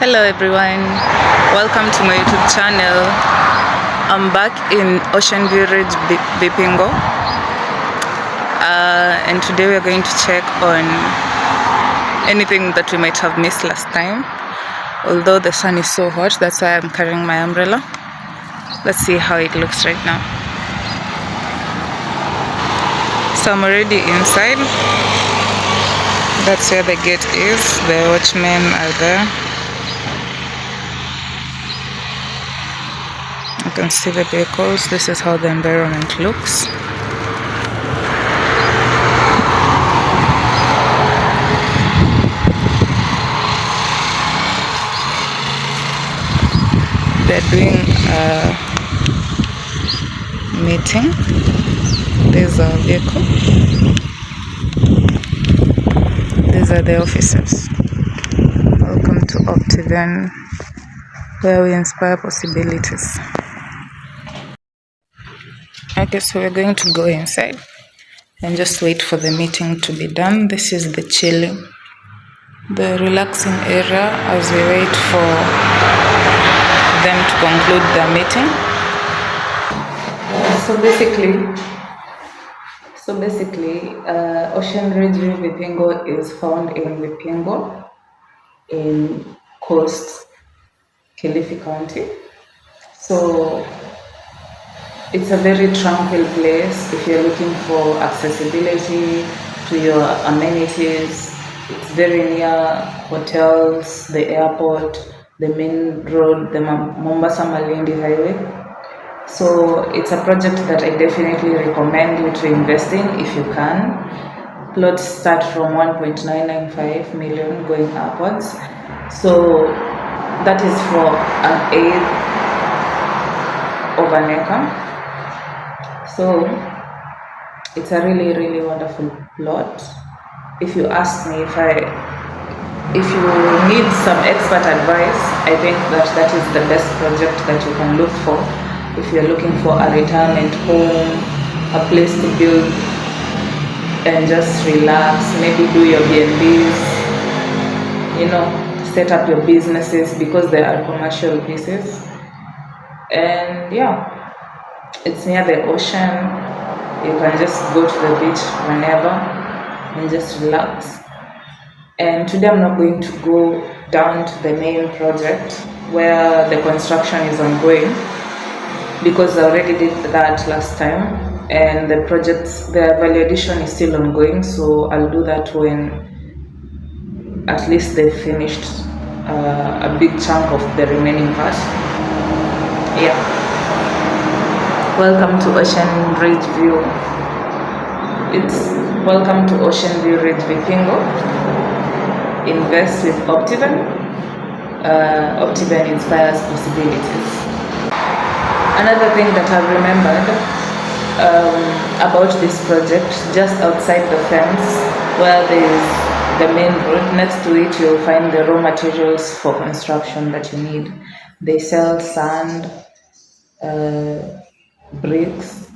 Hello everyone, welcome to my YouTube channel. I'm back in Ocean View Ridge, Vipingo, and today we're going to check on anything that we might have missed last time. Although the sun is so hot, that's why I'm carrying my umbrella. Let's see how it looks right now. So I'm already inside. That's where the gate is. The watchmen are there. You can see the vehicles. This is how the environment looks. They're doing a meeting. There's a vehicle. These are the officers. Welcome to Optiven, where we inspire possibilities. Okay, so we're going to go inside and just wait for the meeting to be done. This is the chilling, the relaxing area as we wait for them to conclude their meeting. So basically, Ocean Ridge Vipingo is found in Vipingo in Coast Kilifi County. So it's a very tranquil place if you're looking for accessibility to your amenities. It's very near hotels, the airport, the main road, the Mombasa Malindi highway. So it's a project that I definitely recommend you to invest in if you can. Plots start from 1.995 million going upwards. So that is for an eighth of an acre. So it's a really wonderful plot. If you ask me, if you need some expert advice, I think that is the best project that you can look for. If you're looking for a retirement home, a place to build and just relax, maybe do your B&Bs, set up your businesses, because they are commercial pieces. And yeah, it's near the ocean. You can just go to the beach whenever and just relax. And today I'm not going to go down to the main project where the construction is ongoing, because I already did that last time, and the value addition is still ongoing. So I'll do that when at least they've finished a big chunk of the remaining part. Yeah. Welcome to Ocean Ridge View. Welcome to Ocean View Ridge Vipingo. Invest with optiven. Optiven inspires possibilities. Another thing that I've remembered about this project, just outside the fence where there is the main road, next to it you'll find the raw materials for construction that you need. They sell sand, bricks,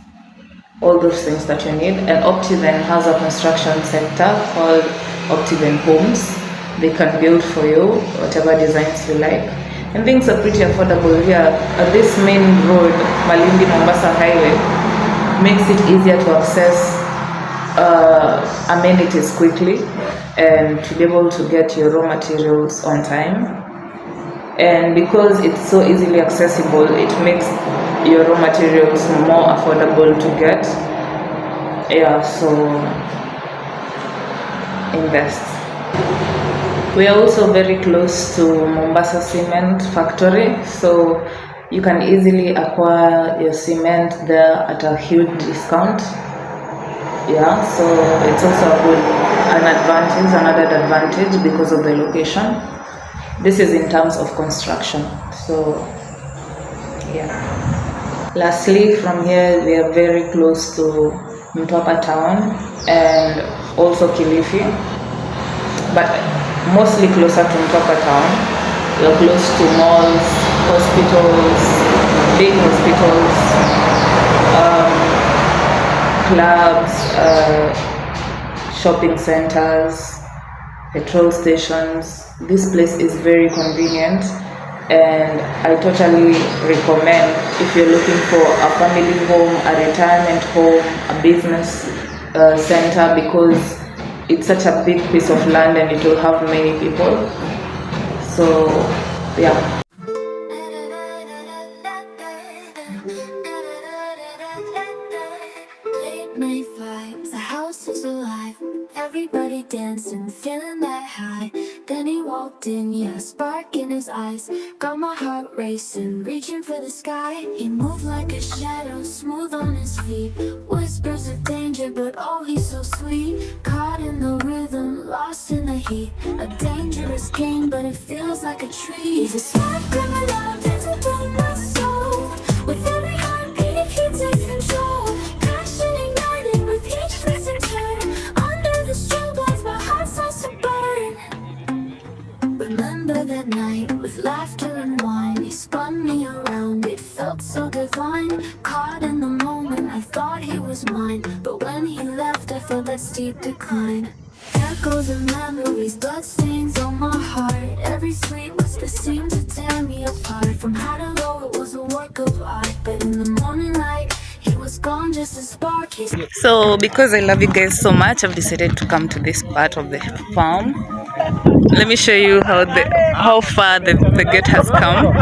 all those things that you need. And Optiven has a construction sector called Optiven Homes. They can build for you whatever designs you like. And things are pretty affordable here. This main road, Malindi Mombasa Highway, makes it easier to access amenities quickly and to be able to get your raw materials on time. And because it's so easily accessible, it makes your raw materials more affordable to get. Yeah, so invest. We are also very close to Mombasa Cement Factory, so you can easily acquire your cement there at a huge discount. Yeah, so it's also another advantage because of the location. This is in terms of construction. So yeah. Lastly, from here we are very close to Mtwapa town and also Kilifi, but mostly closer to Mtwapa town. You're close to malls, hospitals, big hospitals, clubs, shopping centers, petrol stations, this place is very convenient, and I totally recommend if you're looking for a family home, a retirement home, a business center, because it's such a big piece of land and it will have many people. So yeah. Late night vibes, the house is alive. Everybody dancing, feeling that high. Then he walked in, yeah, spark in his eyes. Got my heart racing, reaching for the sky. He moved like a shadow, smooth on his feet. Whispers of danger, but oh, he's so sweet. Caught in the rhythm, lost in the heat. A dangerous game, but it feels like a treat. He's a smart criminal, dancing through my soul. With every heartbeat, he takes control. Passion ignited with each twist and turn. Under the strobe lights, my heart starts to burn. Remember that night with laughter and wine. He spun me around, it felt so divine. Caught in the moment, I thought he was mine. But when he left, I felt that steep decline. Echoes of memories, bloodstains on my heart. Every sweet whisper seemed to tear me apart. From high to low, it was a work of art. But in the morning light, he was gone just a spark. So because I love you guys so much, I've decided to come to this part of the farm. Let me show you how far the gate has come.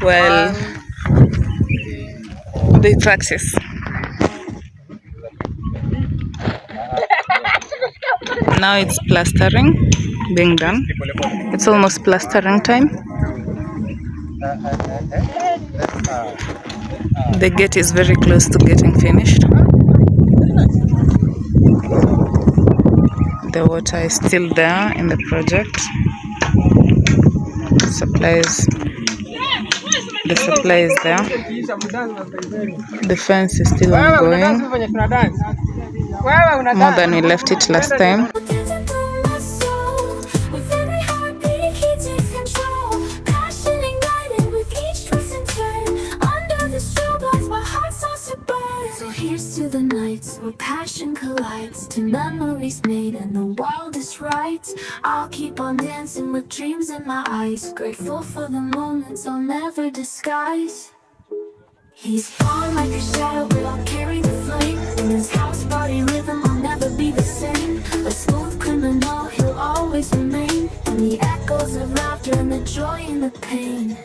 Well, they practice. Now it's plastering being done. It's almost plastering time. The gate is very close to getting finished. The water is still there in the project. The supply is there. The fence is still ongoing, more than we left it last time. To the nights where passion collides, to memories made and the wildest rides. I'll keep on dancing with dreams in my eyes, grateful for the moments I'll never disguise. He's gone like a shadow, but I'll carry the flame. In his house party rhythm, I'll never be the same. A smooth criminal, he'll always remain. And the echoes of laughter and the joy and the pain.